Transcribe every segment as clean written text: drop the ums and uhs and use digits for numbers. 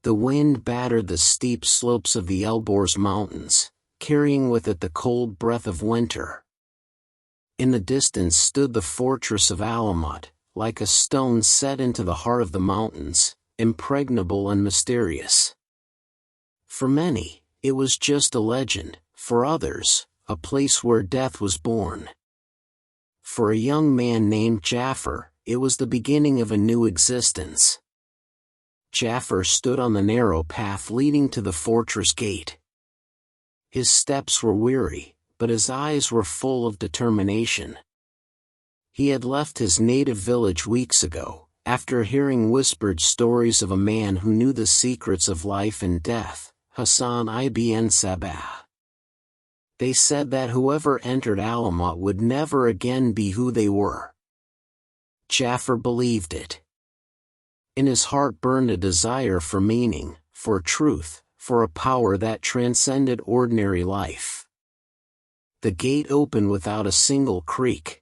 The wind battered the steep slopes of the Elborz Mountains, carrying with it the cold breath of winter. In the distance stood the fortress of Alamut, like a stone set into the heart of the mountains, impregnable and mysterious. For many, it was just a legend; for others, a place where death was born. For a young man named Jaffer, it was the beginning of a new existence. Jaffer stood on the narrow path leading to the fortress gate. His steps were weary, but his eyes were full of determination. He had left his native village weeks ago, after hearing whispered stories of a man who knew the secrets of life and death, Hassan ibn Sabah. They said that whoever entered Alamut would never again be who they were. Jaffer believed it. In his heart burned a desire for meaning, for truth, for a power that transcended ordinary life. The gate opened without a single creak.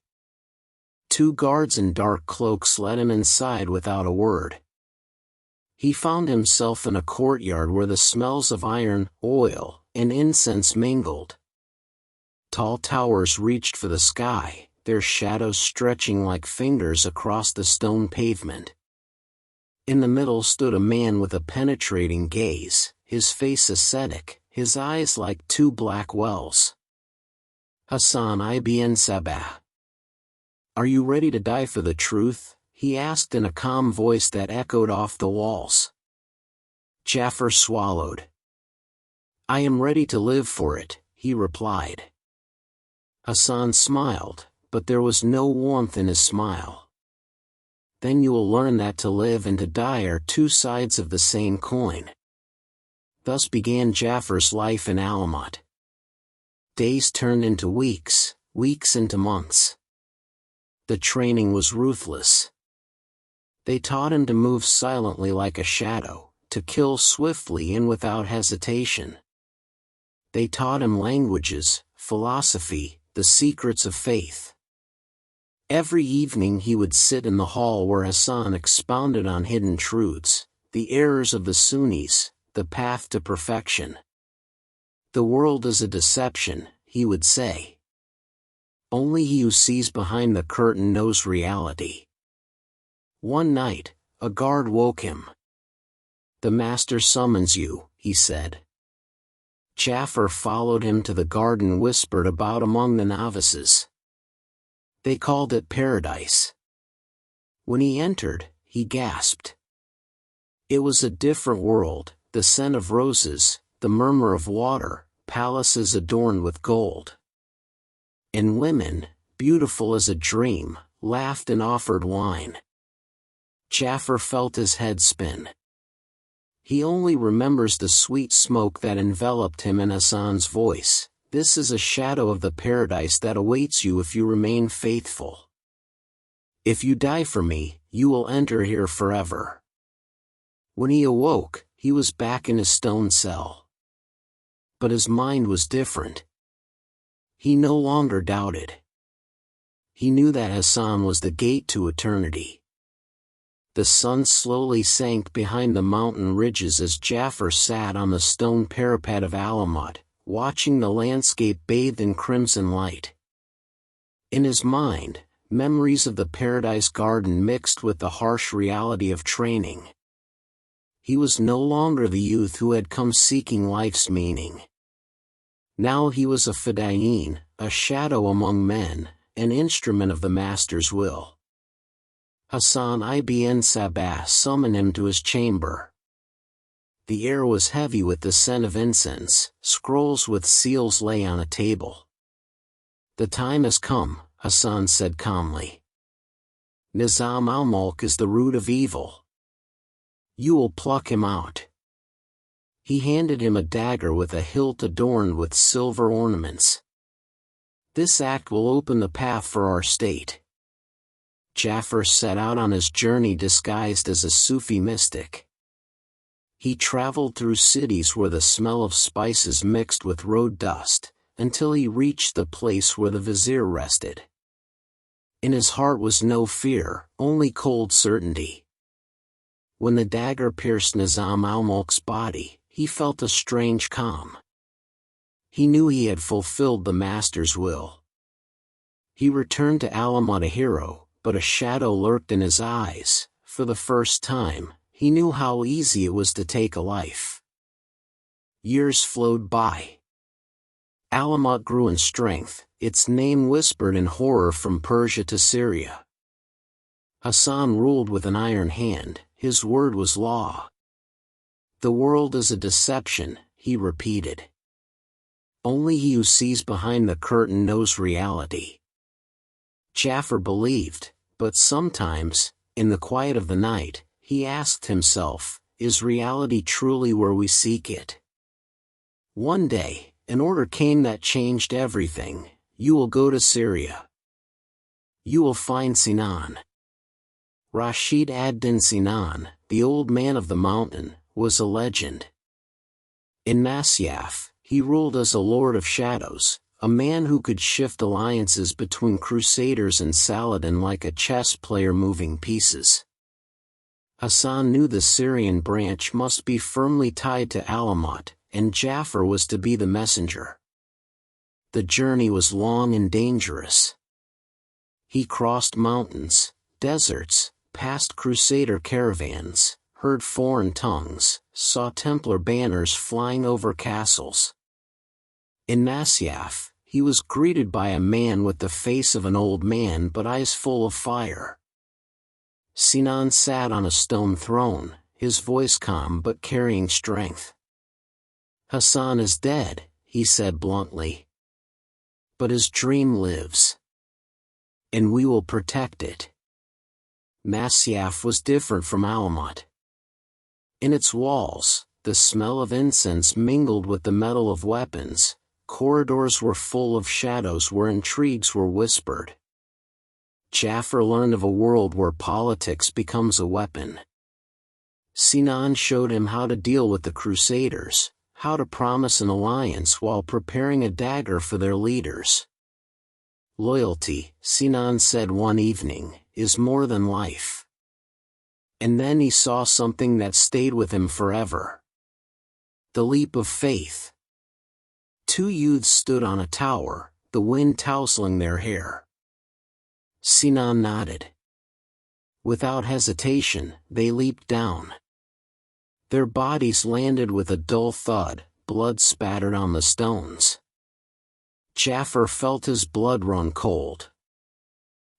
2 guards in dark cloaks led him inside without a word. He found himself in a courtyard where the smells of iron, oil, and incense mingled. Tall towers reached for the sky, their shadows stretching like fingers across the stone pavement. In the middle stood a man with a penetrating gaze, his face ascetic, his eyes like 2 black wells. Hassan ibn Sabah. "Are you ready to die for the truth?" he asked in a calm voice that echoed off the walls. Jaffer swallowed. "I am ready to live for it," he replied. Hassan smiled, but there was no warmth in his smile. "Then you will learn that to live and to die are 2 sides of the same coin." Thus began Jaffer's life in Alamut. Days turned into weeks, weeks into months. The training was ruthless. They taught him to move silently like a shadow, to kill swiftly and without hesitation. They taught him languages, philosophy, the secrets of faith. Every evening he would sit in the hall where Hassan expounded on hidden truths, the errors of the Sunnis, the path to perfection. "The world is a deception," he would say. "Only he who sees behind the curtain knows reality." One night, a guard woke him. "The master summons you," he said. Jaffer followed him to the garden whispered about among the novices. They called it paradise. When he entered, he gasped. It was a different world, the scent of roses, the murmur of water, palaces adorned with gold. And women, beautiful as a dream, laughed and offered wine. Jaffer felt his head spin. He only remembers the sweet smoke that enveloped him and Hassan's voice. "This is a shadow of the paradise that awaits you if you remain faithful. If you die for me, you will enter here forever." When he awoke, he was back in his stone cell. But his mind was different. He no longer doubted. He knew that Hassan was the gate to eternity. The sun slowly sank behind the mountain ridges as Jaffer sat on the stone parapet of Alamut, watching the landscape bathed in crimson light. In his mind, memories of the paradise garden mixed with the harsh reality of training. He was no longer the youth who had come seeking life's meaning. Now he was a fadayin, a shadow among men, an instrument of the master's will. Hassan ibn Sabah summoned him to his chamber. The air was heavy with the scent of incense, scrolls with seals lay on a table. "The time has come," Hassan said calmly. "Nizam al-Mulk is the root of evil. You will pluck him out." He handed him a dagger with a hilt adorned with silver ornaments. "This act will open the path for our state." Jaffer set out on his journey disguised as a Sufi mystic. He traveled through cities where the smell of spices mixed with road dust, until he reached the place where the vizier rested. In his heart was no fear, only cold certainty. when the dagger pierced Nizam al-Mulk's body, he felt a strange calm. He knew he had fulfilled the master's will. He returned to Alamut a hero, but a shadow lurked in his eyes. For the first time, he knew how easy it was to take a life. Years flowed by. Alamut grew in strength, its name whispered in horror from Persia to Syria. Hassan ruled with an iron hand, his word was law. The world is a deception, he repeated. Only he who sees behind the curtain knows reality. Jafar believed, but sometimes, in the quiet of the night, he asked himself, is reality truly where we seek it? One day, an order came that changed everything. You will go to Syria. You will find Sinan. Rashid ad-Din Sinan, the old man of the mountain, was a legend. In Masyaf, he ruled as a lord of shadows, a man who could shift alliances between crusaders and Saladin like a chess player moving pieces. Hassan knew the Syrian branch must be firmly tied to Alamut, and Jafar was to be the messenger. The journey was long and dangerous. He crossed mountains, deserts, passed crusader caravans, heard foreign tongues, saw Templar banners flying over castles. In Masyaf, he was greeted by a man with the face of an old man but eyes full of fire. Sinan sat on a stone throne, his voice calm but carrying strength. Hassan is dead, he said bluntly. But his dream lives. And we will protect it. Masyaf was different from Alamut. In its walls, the smell of incense mingled with the metal of weapons. Corridors were full of shadows where intrigues were whispered. Jafar learned of a world where politics becomes a weapon. Sinan showed him how to deal with the crusaders, how to promise an alliance while preparing a dagger for their leaders. Loyalty, Sinan said one evening, is more than life. And then he saw something that stayed with him forever. The leap of faith. Two youths stood on a tower, the wind tousling their hair. Sinan nodded. Without hesitation, they leaped down. Their bodies landed with a dull thud, blood spattered on the stones. Jafar felt his blood run cold.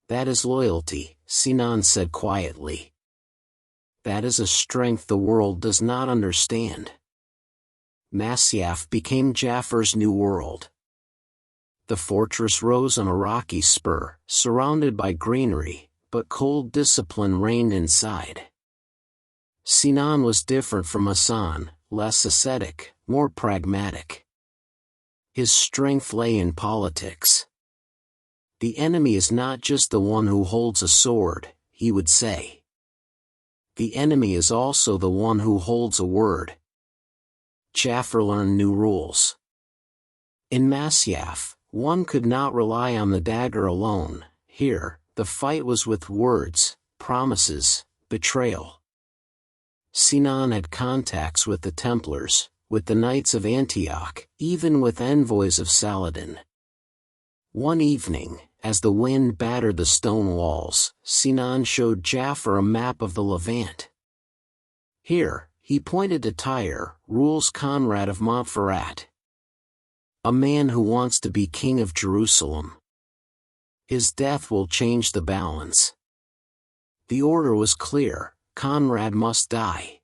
That is loyalty, Sinan said quietly. That is a strength the world does not understand. Masyaf became Jafar's new world. The fortress rose on a rocky spur, surrounded by greenery, but cold discipline reigned inside. Sinan was different from Hassan, less ascetic, more pragmatic. His strength lay in politics. The enemy is not just the one who holds a sword, he would say. The enemy is also the one who holds a word. Jafar learned new rules. In Masyaf, one could not rely on the dagger alone. Here, the fight was with words, promises, betrayal. Sinan had contacts with the Templars, with the Knights of Antioch, even with envoys of Saladin. One evening, as the wind battered the stone walls, Sinan showed Jafar a map of the Levant. Here, he pointed to Tyre, rules Conrad of Montferrat. A man who wants to be king of Jerusalem. His death will change the balance. The order was clear, Conrad must die.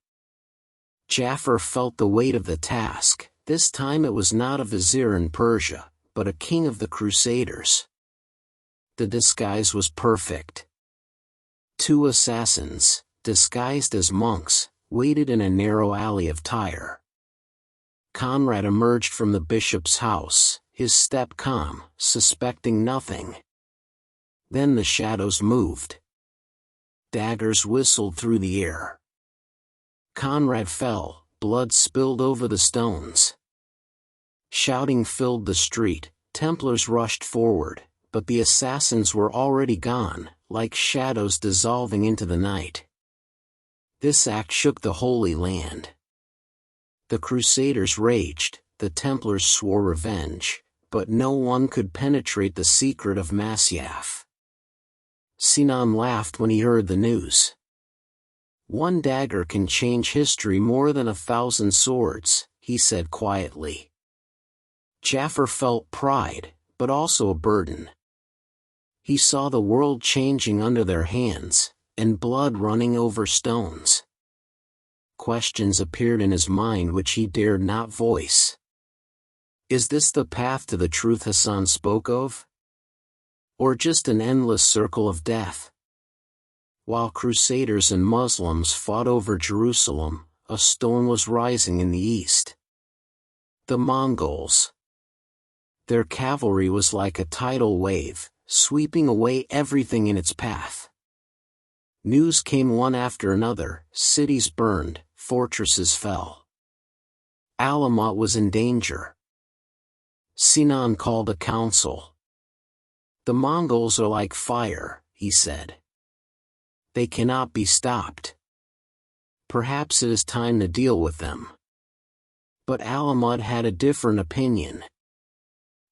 Jafar felt the weight of the task. This time it was not a vizier in Persia, but a king of the Crusaders. The disguise was perfect. Two assassins, disguised as monks, waited in a narrow alley of Tyre. Conrad emerged from the bishop's house, his step calm, suspecting nothing. Then the shadows moved. Daggers whistled through the air. Conrad fell, blood spilled over the stones. Shouting filled the street, Templars rushed forward, but the assassins were already gone, like shadows dissolving into the night. This act shook the Holy Land. The Crusaders raged, the Templars swore revenge, but no one could penetrate the secret of Masyaf. Sinan laughed when he heard the news. "One dagger can change history more than 1,000 swords," he said quietly. Jafar felt pride, but also a burden. He saw the world changing under their hands, and blood running over stones. Questions appeared in his mind which he dared not voice. Is this the path to the truth Hassan spoke of? Or just an endless circle of death? While Crusaders and Muslims fought over Jerusalem, a storm was rising in the east. The Mongols. Their cavalry was like a tidal wave, sweeping away everything in its path. News came one after another: cities burned, fortresses fell. Alamut was in danger. Sinan called a council. "The Mongols are like fire," he said. "They cannot be stopped. Perhaps it is time to deal with them." But Alamut had a different opinion.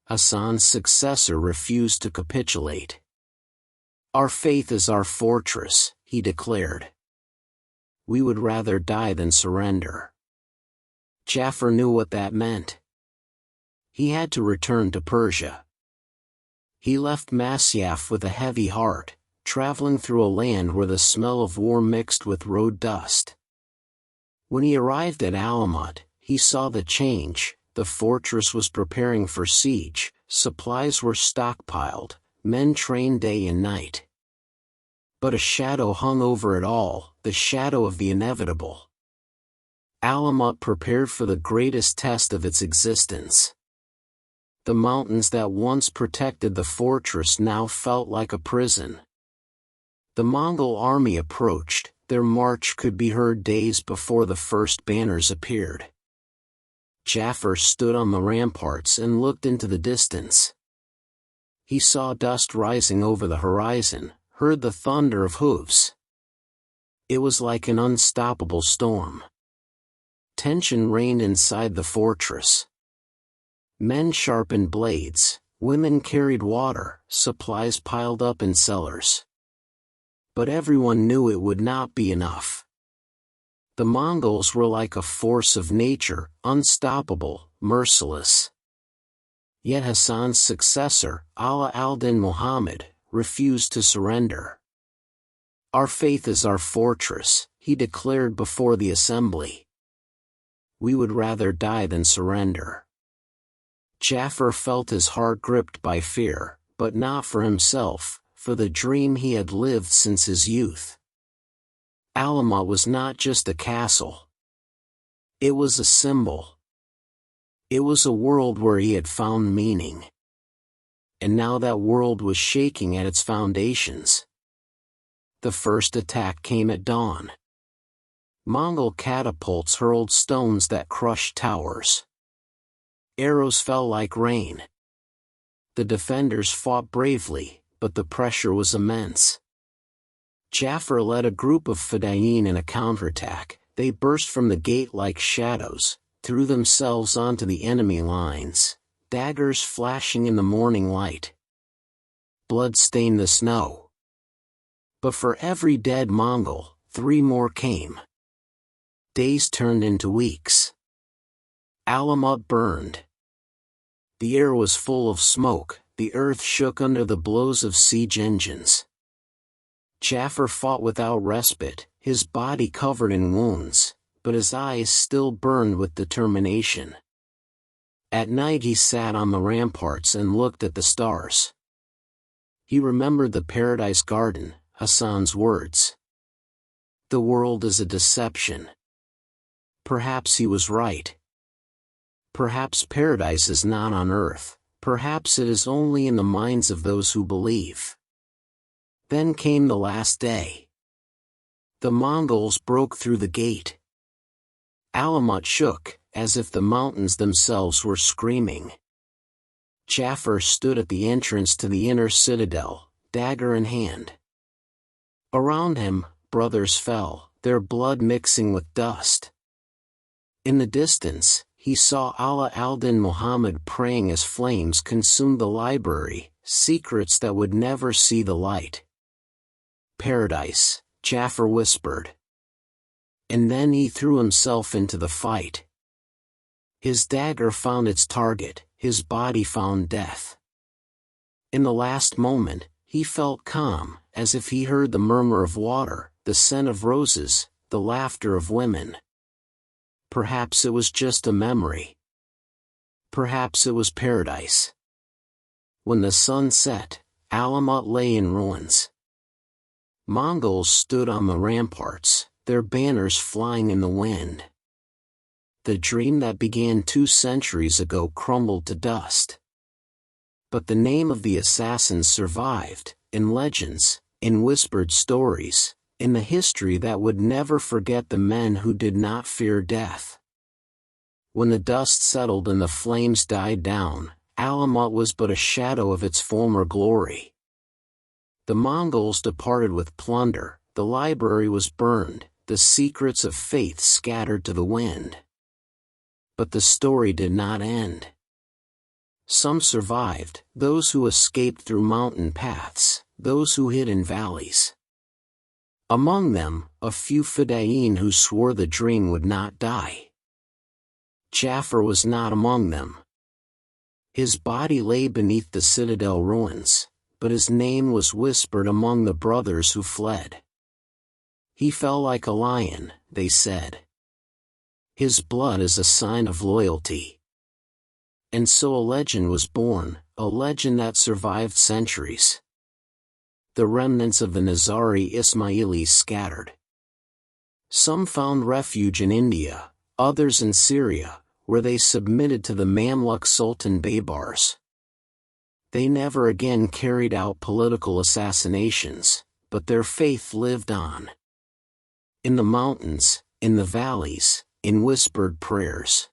Hassan's successor refused to capitulate. "Our faith is our fortress," he declared. "We would rather die than surrender." Jafar knew what that meant. He had to return to Persia. He left Masyaf with a heavy heart, traveling through a land where the smell of war mixed with road dust. When he arrived at Alamut, he saw the change. The fortress was preparing for siege, supplies were stockpiled, men trained day and night. But a shadow hung over it all, the shadow of the inevitable. Alamut prepared for the greatest test of its existence. The mountains that once protected the fortress now felt like a prison. The Mongol army approached. Their march could be heard days before the first banners appeared. Jafar stood on the ramparts and looked into the distance. He saw dust rising over the horizon, heard the thunder of hooves. It was like an unstoppable storm. Tension reigned inside the fortress. Men sharpened blades, women carried water, supplies piled up in cellars. But everyone knew it would not be enough. The Mongols were like a force of nature, unstoppable, merciless. Yet Hassan's successor, Ala al-Din Muhammad, refused to surrender. "Our faith is our fortress," he declared before the assembly. "We would rather die than surrender." Jafar felt his heart gripped by fear, but not for himself, for the dream he had lived since his youth. Alamut was not just a castle. It was a symbol. It was a world where he had found meaning. And now that world was shaking at its foundations. The first attack came at dawn. Mongol catapults hurled stones that crushed towers. Arrows fell like rain. The defenders fought bravely, but the pressure was immense. Jafar led a group of Fedayeen in a counterattack. They burst from the gate like shadows, threw themselves onto the enemy lines, daggers flashing in the morning light. Blood stained the snow. But for every dead Mongol, 3 more came. Days turned into weeks. Alamut burned. The air was full of smoke, the earth shook under the blows of siege engines. Jafar fought without respite, his body covered in wounds, but his eyes still burned with determination. At night he sat on the ramparts and looked at the stars. He remembered the Paradise Garden, Hassan's words. "The world is a deception." Perhaps he was right. Perhaps paradise is not on earth, perhaps it is only in the minds of those who believe. Then came the last day. The Mongols broke through the gate. Alamut shook, as if the mountains themselves were screaming. Jafar stood at the entrance to the inner citadel, dagger in hand. Around him, brothers fell, their blood mixing with dust. In the distance, he saw Ala al-Din Muhammad praying as flames consumed the library, secrets that would never see the light. "Paradise," Jafar whispered. And then he threw himself into the fight. His dagger found its target, his body found death. In the last moment, he felt calm, as if he heard the murmur of water, the scent of roses, the laughter of women. Perhaps it was just a memory. Perhaps it was paradise. When the sun set, Alamut lay in ruins. Mongols stood on the ramparts, their banners flying in the wind. The dream that began 2 centuries ago crumbled to dust. But the name of the assassins survived, in legends, in whispered stories, in the history that would never forget the men who did not fear death. When the dust settled and the flames died down, Alamut was but a shadow of its former glory. The Mongols departed with plunder, the library was burned, the secrets of faith scattered to the wind. But the story did not end. Some survived, those who escaped through mountain paths, those who hid in valleys. Among them, a few Fedayeen who swore the dream would not die. Jafar was not among them. His body lay beneath the citadel ruins, but his name was whispered among the brothers who fled. He fell like a lion, they said. His blood is a sign of loyalty. And so a legend was born, a legend that survived centuries. The remnants of the Nizari Ismailis scattered. Some found refuge in India, others in Syria, where they submitted to the Mamluk Sultan Baybars. They never again carried out political assassinations, but their faith lived on. In the mountains, in the valleys, in whispered prayers.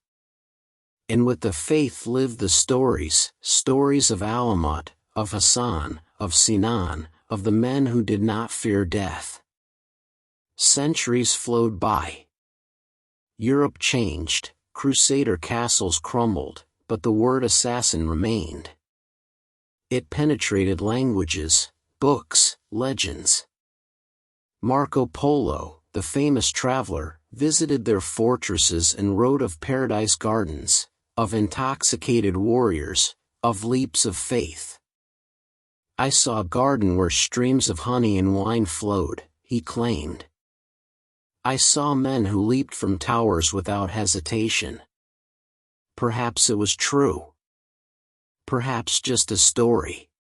And with the faith lived the stories of Alamut, of Hassan, of Sinan, of the men who did not fear death. Centuries flowed by. Europe changed, Crusader castles crumbled, but the word assassin remained. It penetrated languages, books, legends. Marco Polo, the famous traveler, visited their fortresses and wrote of paradise gardens, of intoxicated warriors, of leaps of faith. "I saw a garden where streams of honey and wine flowed," he claimed. "I saw men who leaped from towers without hesitation." Perhaps it was true. Perhaps just a story.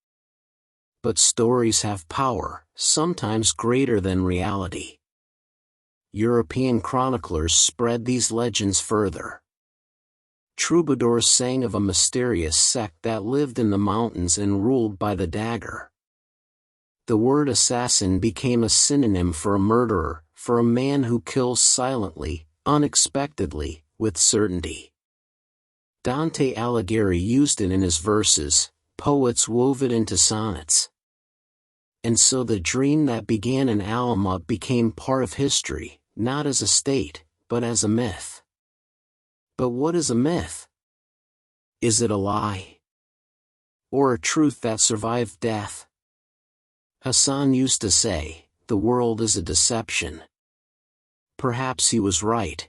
But stories have power, sometimes greater than reality. European chroniclers spread these legends further. Troubadours sang of a mysterious sect that lived in the mountains and ruled by the dagger. The word assassin became a synonym for a murderer, for a man who kills silently, unexpectedly, with certainty. Dante Alighieri used it in his verses, poets wove it into sonnets. And so the dream that began in Alamut became part of history, not as a state, but as a myth. But what is a myth? Is it a lie? Or a truth that survived death? Hassan used to say, "The world is a deception." Perhaps he was right.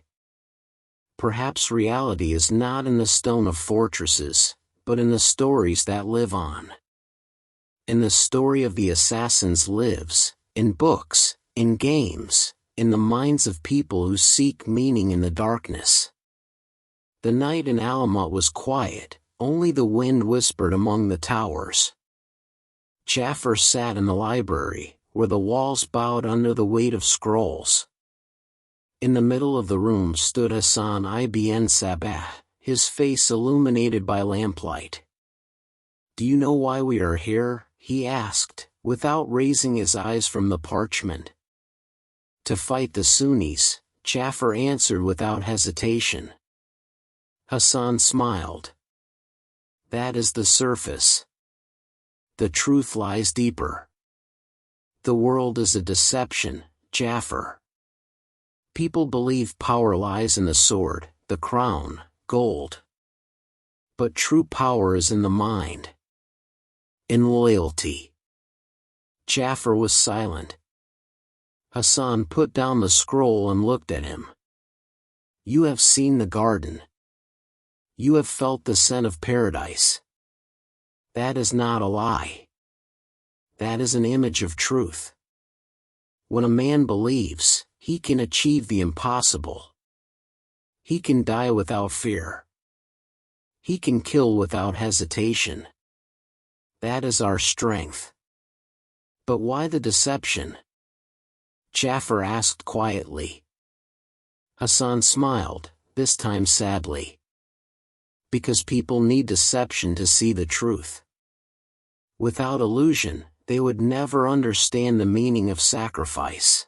Perhaps reality is not in the stone of fortresses, but in the stories that live on. And the story of the assassins lives, in books, in games, in the minds of people who seek meaning in the darkness. The night in Alamut was quiet, only the wind whispered among the towers. Jafar sat in the library, where the walls bowed under the weight of scrolls. In the middle of the room stood Hassan ibn Sabah, his face illuminated by lamplight. "Do you know why we are here?" he asked, without raising his eyes from the parchment. "To fight the Sunnis," Jafar answered without hesitation. Hassan smiled. "That is the surface. The truth lies deeper. The world is a deception, Jafar. People believe power lies in the sword, the crown, gold. But true power is in the mind. In loyalty. Jafar was silent. Hassan put down the scroll and looked at him. You have seen the garden. You have felt the scent of paradise. That is not a lie. That is an image of truth. When a man believes, he can achieve the impossible. He can die without fear. He can kill without hesitation. That is our strength. But why the deception? Jafar asked quietly. Hassan smiled, this time sadly. Because people need deception to see the truth. Without illusion, they would never understand the meaning of sacrifice.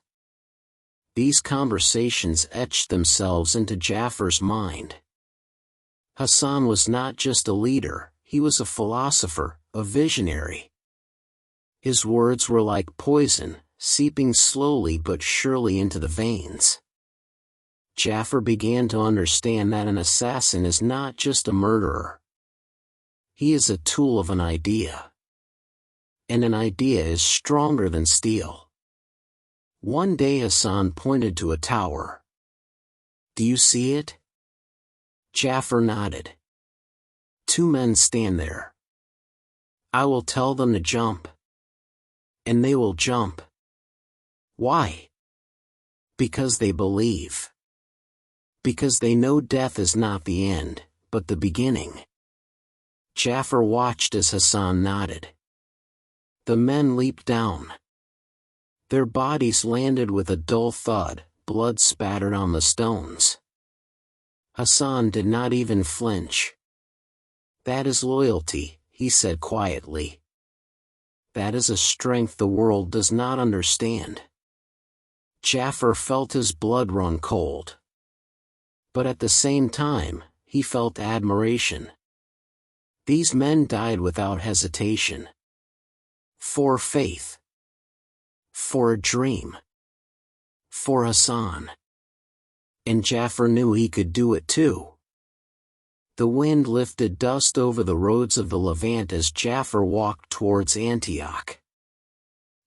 These conversations etched themselves into Jafar's mind. Hassan was not just a leader, he was a philosopher, a visionary. His words were like poison, seeping slowly but surely into the veins. Jafar began to understand that an assassin is not just a murderer. He is a tool of an idea. And an idea is stronger than steel. One day Hassan pointed to a tower. Do you see it? Jafar nodded. Two men stand there. I will tell them to jump. And they will jump. Why? Because they believe. Because they know death is not the end, but the beginning. Jafar watched as Hassan nodded. The men leaped down. Their bodies landed with a dull thud, blood spattered on the stones. Hassan did not even flinch. That is loyalty, he said quietly. That is a strength the world does not understand. Jafar felt his blood run cold. But at the same time, he felt admiration. These men died without hesitation. For faith. For a dream. For Hassan. And Jafar knew he could do it too. The wind lifted dust over the roads of the Levant as Jafar walked towards Antioch.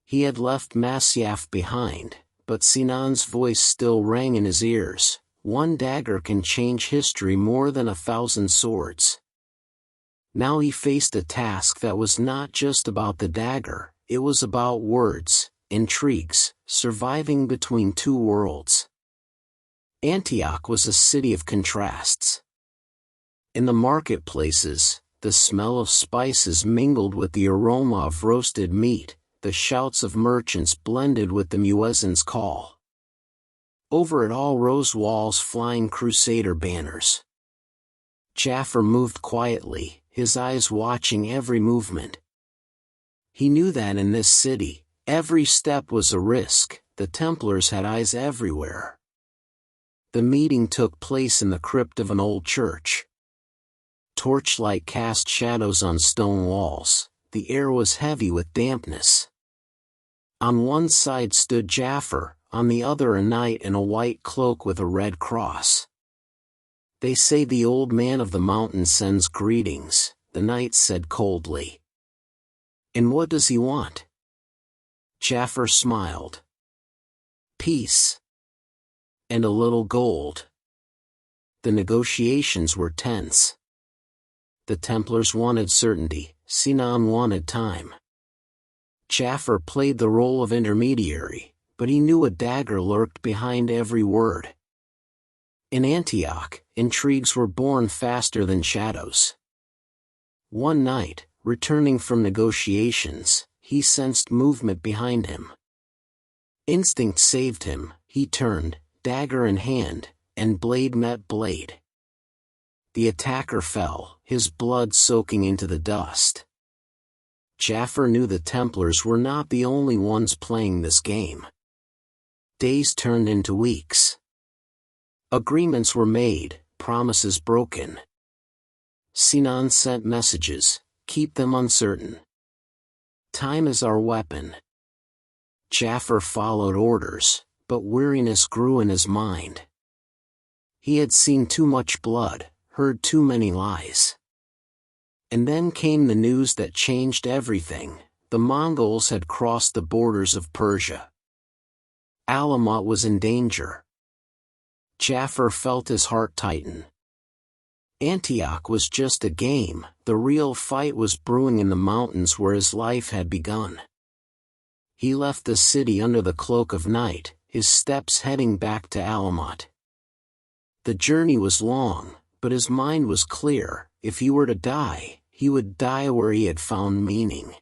He had left Masyaf behind, but Sinan's voice still rang in his ears. One dagger can change history more than 1,000 swords. Now he faced a task that was not just about the dagger, it was about words, intrigues, surviving between two worlds. Antioch was a city of contrasts. In the marketplaces, the smell of spices mingled with the aroma of roasted meat, the shouts of merchants blended with the muezzin's call. Over it all rose walls flying crusader banners. Jafar moved quietly, his eyes watching every movement. He knew that in this city, every step was a risk, the Templars had eyes everywhere. The meeting took place in the crypt of an old church. Torchlight cast shadows on stone walls, the air was heavy with dampness. On one side stood Jafar, on the other a knight in a white cloak with a red cross. They say the old man of the mountain sends greetings, the knight said coldly. And what does he want? Jafar smiled. Peace. And a little gold. The negotiations were tense. The Templars wanted certainty, Sinan wanted time. Jafar played the role of intermediary, but he knew a dagger lurked behind every word. In Antioch, intrigues were born faster than shadows. One night, returning from negotiations, he sensed movement behind him. Instinct saved him, he turned, dagger in hand, and blade met blade. The attacker fell, his blood soaking into the dust. Jafar knew the Templars were not the only ones playing this game. Days turned into weeks. Agreements were made, promises broken. Sinan sent messages, keep them uncertain. Time is our weapon. Jafar followed orders, but weariness grew in his mind. He had seen too much blood, heard too many lies. And then came the news that changed everything. The Mongols had crossed the borders of Persia. Alamut was in danger. Jafar felt his heart tighten. Antioch was just a game, the real fight was brewing in the mountains where his life had begun. He left the city under the cloak of night, his steps heading back to Alamut. The journey was long, but his mind was clear. If he were to die, he would die where he had found meaning.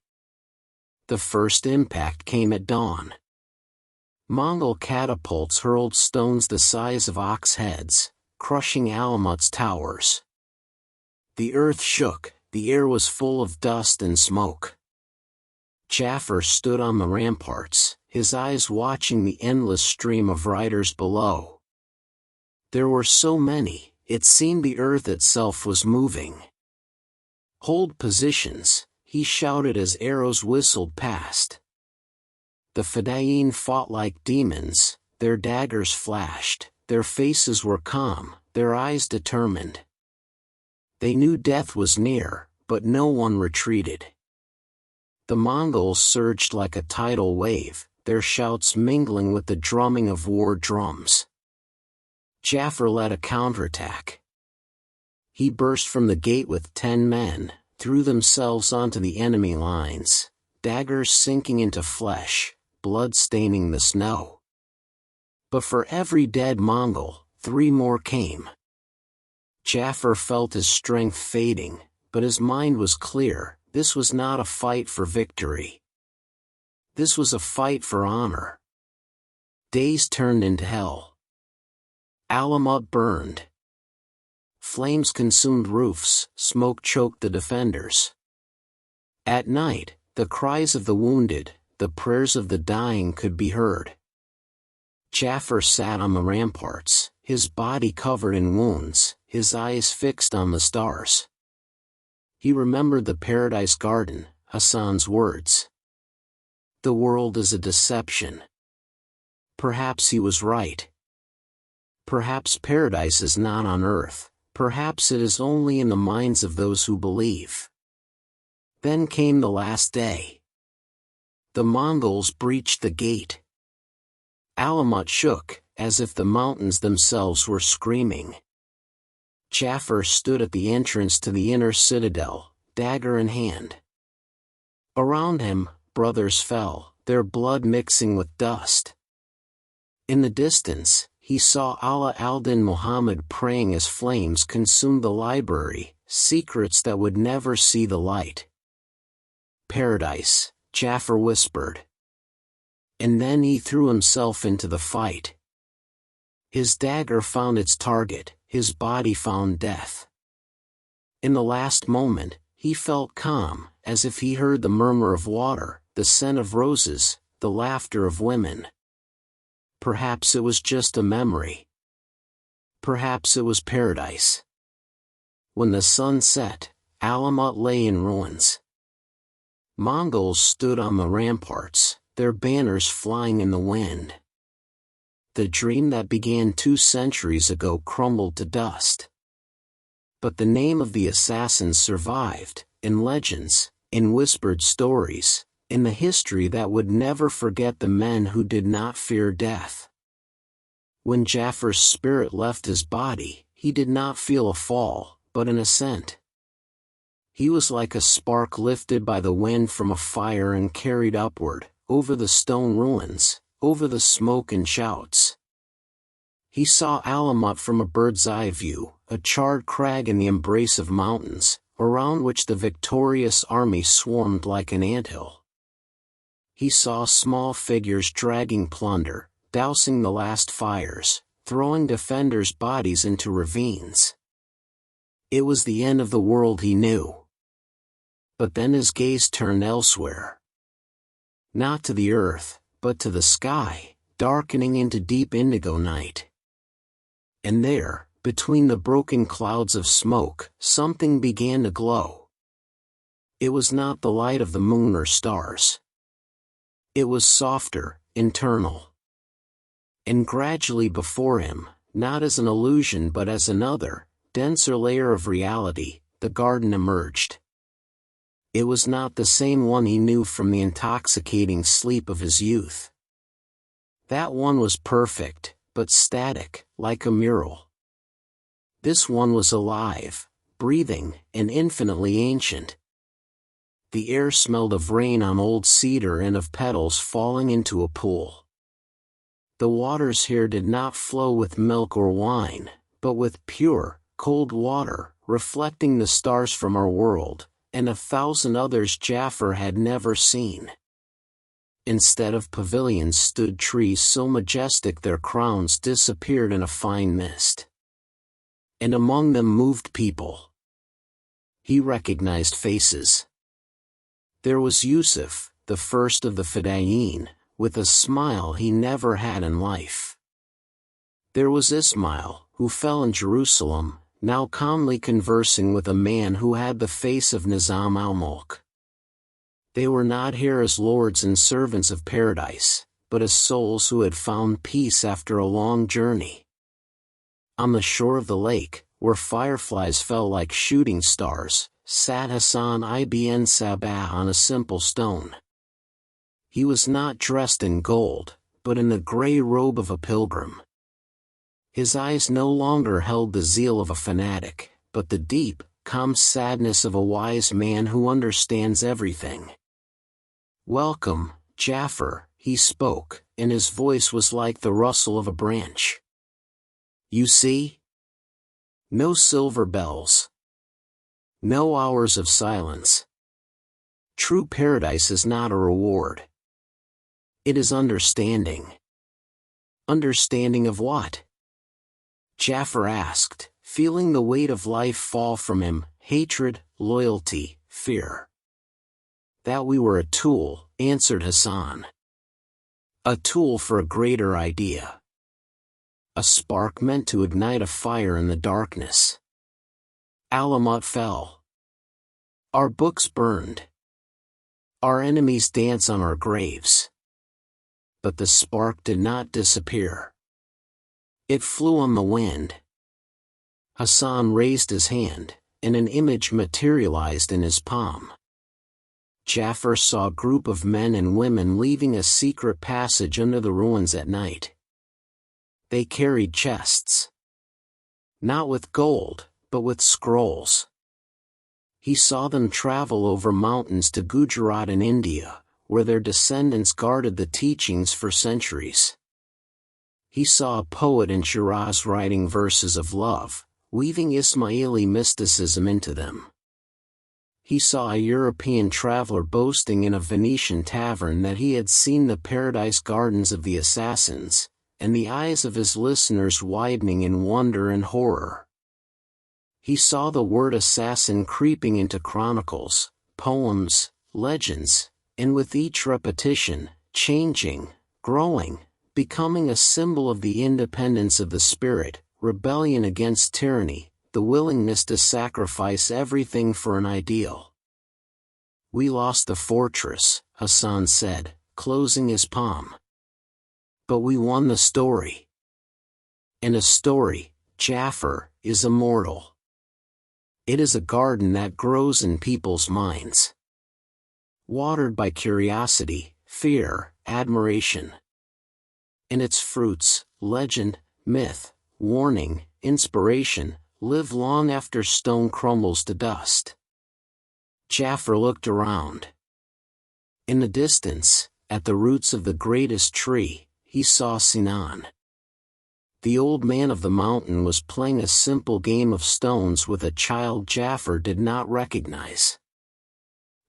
The first impact came at dawn. Mongol catapults hurled stones the size of ox heads, crushing Alamut's towers. The earth shook, the air was full of dust and smoke. Jafar stood on the ramparts, his eyes watching the endless stream of riders below. There were so many, it seemed the earth itself was moving. "Hold positions," he shouted as arrows whistled past. The Fedayeen fought like demons, their daggers flashed, their faces were calm, their eyes determined. They knew death was near, but no one retreated. The Mongols surged like a tidal wave, their shouts mingling with the drumming of war drums. Jafar led a counterattack. He burst from the gate with 10 men, threw themselves onto the enemy lines, daggers sinking into flesh, blood staining the snow. But for every dead Mongol, 3 more came. Jafar felt his strength fading, but his mind was clear. This was not a fight for victory. This was a fight for honor. Days turned into hell. Alamut burned. Flames consumed roofs, smoke choked the defenders. At night, the cries of the wounded, the prayers of the dying could be heard. Jafar sat on the ramparts, his body covered in wounds, his eyes fixed on the stars. He remembered the paradise garden, Hassan's words. The world is a deception. Perhaps he was right. Perhaps paradise is not on earth, perhaps it is only in the minds of those who believe. Then came the last day. The Mongols breached the gate. Alamut shook, as if the mountains themselves were screaming. Jafar stood at the entrance to the inner citadel, dagger in hand. Around him, brothers fell, their blood mixing with dust. In the distance, he saw Allah al-Din Muhammad praying as flames consumed the library, secrets that would never see the light. "Paradise," Jafar whispered. And then he threw himself into the fight. His dagger found its target, his body found death. In the last moment, he felt calm, as if he heard the murmur of water, the scent of roses, the laughter of women. Perhaps it was just a memory. Perhaps it was paradise. When the sun set, Alamut lay in ruins. Mongols stood on the ramparts, their banners flying in the wind. The dream that began 2 centuries ago crumbled to dust. But the name of the assassins survived, in legends, in whispered stories, in the history that would never forget the men who did not fear death. When Jafar's spirit left his body, he did not feel a fall, but an ascent. He was like a spark lifted by the wind from a fire and carried upward, over the stone ruins, over the smoke and shouts. He saw Alamut from a bird's eye view, a charred crag in the embrace of mountains, around which the victorious army swarmed like an anthill. He saw small figures dragging plunder, dousing the last fires, throwing defenders' bodies into ravines. It was the end of the world he knew. But then his gaze turned elsewhere. Not to the earth, but to the sky, darkening into deep indigo night. And there, between the broken clouds of smoke, something began to glow. It was not the light of the moon or stars. It was softer, internal. And gradually before him, not as an illusion but as another, denser layer of reality, the garden emerged. It was not the same one he knew from the intoxicating sleep of his youth. That one was perfect, but static, like a mural. This one was alive, breathing, and infinitely ancient. The air smelled of rain on old cedar and of petals falling into a pool. The waters here did not flow with milk or wine, but with pure, cold water, reflecting the stars from our world, and 1,000 others Jaffer had never seen. Instead of pavilions stood trees so majestic their crowns disappeared in a fine mist. And among them moved people. He recognized faces. There was Yusuf, the first of the Fedayeen, with a smile he never had in life. There was Ismail, who fell in Jerusalem, now calmly conversing with a man who had the face of Nizam al-Mulk. They were not here as lords and servants of paradise, but as souls who had found peace after a long journey. On the shore of the lake, where fireflies fell like shooting stars, sat Hassan ibn Sabah on a simple stone. He was not dressed in gold, but in the gray robe of a pilgrim. His eyes no longer held the zeal of a fanatic, but the deep, calm sadness of a wise man who understands everything. "Welcome, Jaffer," he spoke, and his voice was like the rustle of a branch. "You see? No silver bells. No hours of silence. True paradise is not a reward. It is understanding." "Understanding of what?" Jaffer asked, feeling the weight of life fall from him, hatred, loyalty, fear. "That we were a tool," answered Hassan. "A tool for a greater idea. A spark meant to ignite a fire in the darkness. Alamut fell. Our books burned. Our enemies dance on our graves. But the spark did not disappear. It flew on the wind." Hassan raised his hand, and an image materialized in his palm. Jaffer saw a group of men and women leaving a secret passage under the ruins at night. They carried chests. Not with gold, but with scrolls. He saw them travel over mountains to Gujarat in India, where their descendants guarded the teachings for centuries. He saw a poet in Shiraz writing verses of love, weaving Ismaili mysticism into them. He saw a European traveler boasting in a Venetian tavern that he had seen the paradise gardens of the assassins, and the eyes of his listeners widening in wonder and horror. He saw the word assassin creeping into chronicles, poems, legends, and with each repetition, changing, growing, becoming a symbol of the independence of the spirit, rebellion against tyranny, the willingness to sacrifice everything for an ideal. "We lost the fortress," Hassan said, closing his palm. "But we won the story. And a story, Jaffer, is immortal. It is a garden that grows in people's minds. Watered by curiosity, fear, admiration. And its fruits, legend, myth, warning, inspiration, live long after stone crumbles to dust." Jaffer looked around. In the distance, at the roots of the greatest tree, he saw Sinan. The old man of the mountain was playing a simple game of stones with a child Jaffer did not recognize.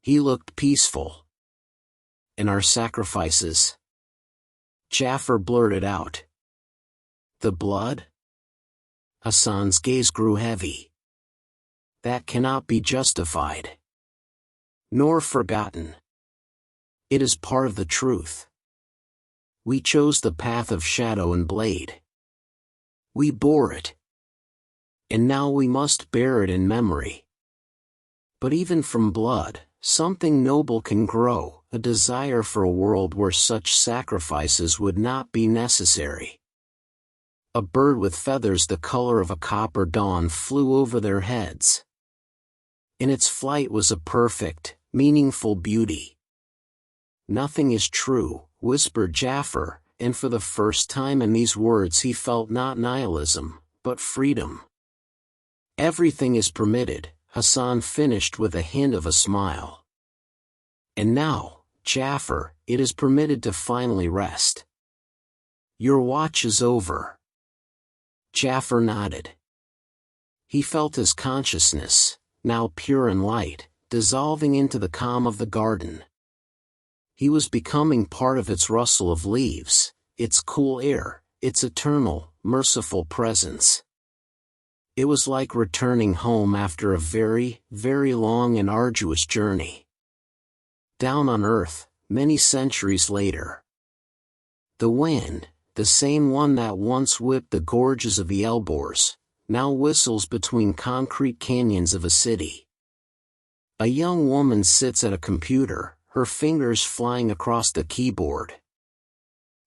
He looked peaceful. "And our sacrifices?" Jaffer blurted out. "The blood?" Hassan's gaze grew heavy. "That cannot be justified. Nor forgotten. It is part of the truth. We chose the path of shadow and blade. We bore it. And now we must bear it in memory. But even from blood, something noble can grow, a desire for a world where such sacrifices would not be necessary." A bird with feathers the color of a copper dawn flew over their heads. In its flight was a perfect, meaningful beauty. "Nothing is true," whispered Jafar, and for the first time in these words he felt not nihilism, but freedom. "Everything is permitted," Hassan finished with a hint of a smile. "And now, Jafar, it is permitted to finally rest. Your watch is over." Jafar nodded. He felt his consciousness, now pure and light, dissolving into the calm of the garden. He was becoming part of its rustle of leaves, its cool air, its eternal, merciful presence. It was like returning home after a very, very long and arduous journey. Down on Earth, many centuries later. The wind, the same one that once whipped the gorges of the Elbours, now whistles between concrete canyons of a city. A young woman sits at a computer, her fingers flying across the keyboard.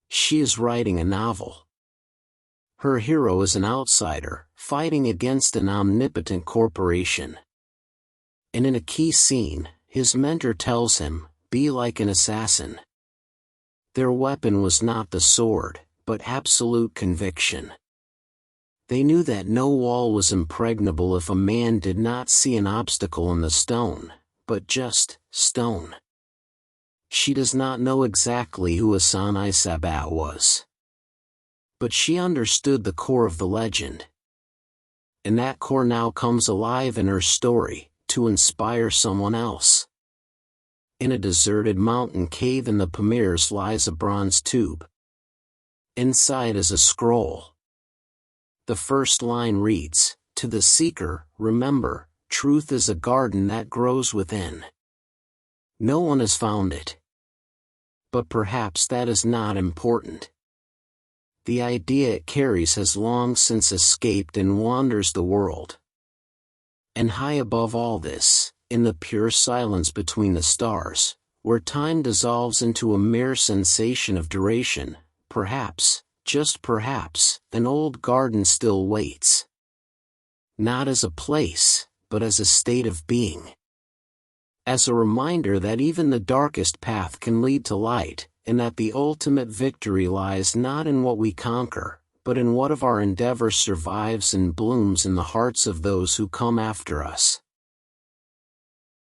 She is writing a novel. Her hero is an outsider, fighting against an omnipotent corporation. And in a key scene, his mentor tells him, "Be like an assassin." Their weapon was not the sword, but absolute conviction. They knew that no wall was impregnable if a man did not see an obstacle in the stone, but just stone. She does not know exactly who Hassan Isabat was. But she understood the core of the legend. And that core now comes alive in her story, to inspire someone else. In a deserted mountain cave in the Pamirs lies a bronze tube. Inside is a scroll. The first line reads, "To the seeker, remember, truth is a garden that grows within." No one has found it. But perhaps that is not important. The idea it carries has long since escaped and wanders the world. And high above all this, in the pure silence between the stars, where time dissolves into a mere sensation of duration, perhaps, just perhaps, an old garden still waits. Not as a place, but as a state of being. As a reminder that even the darkest path can lead to light, and that the ultimate victory lies not in what we conquer, but in what of our endeavor survives and blooms in the hearts of those who come after us.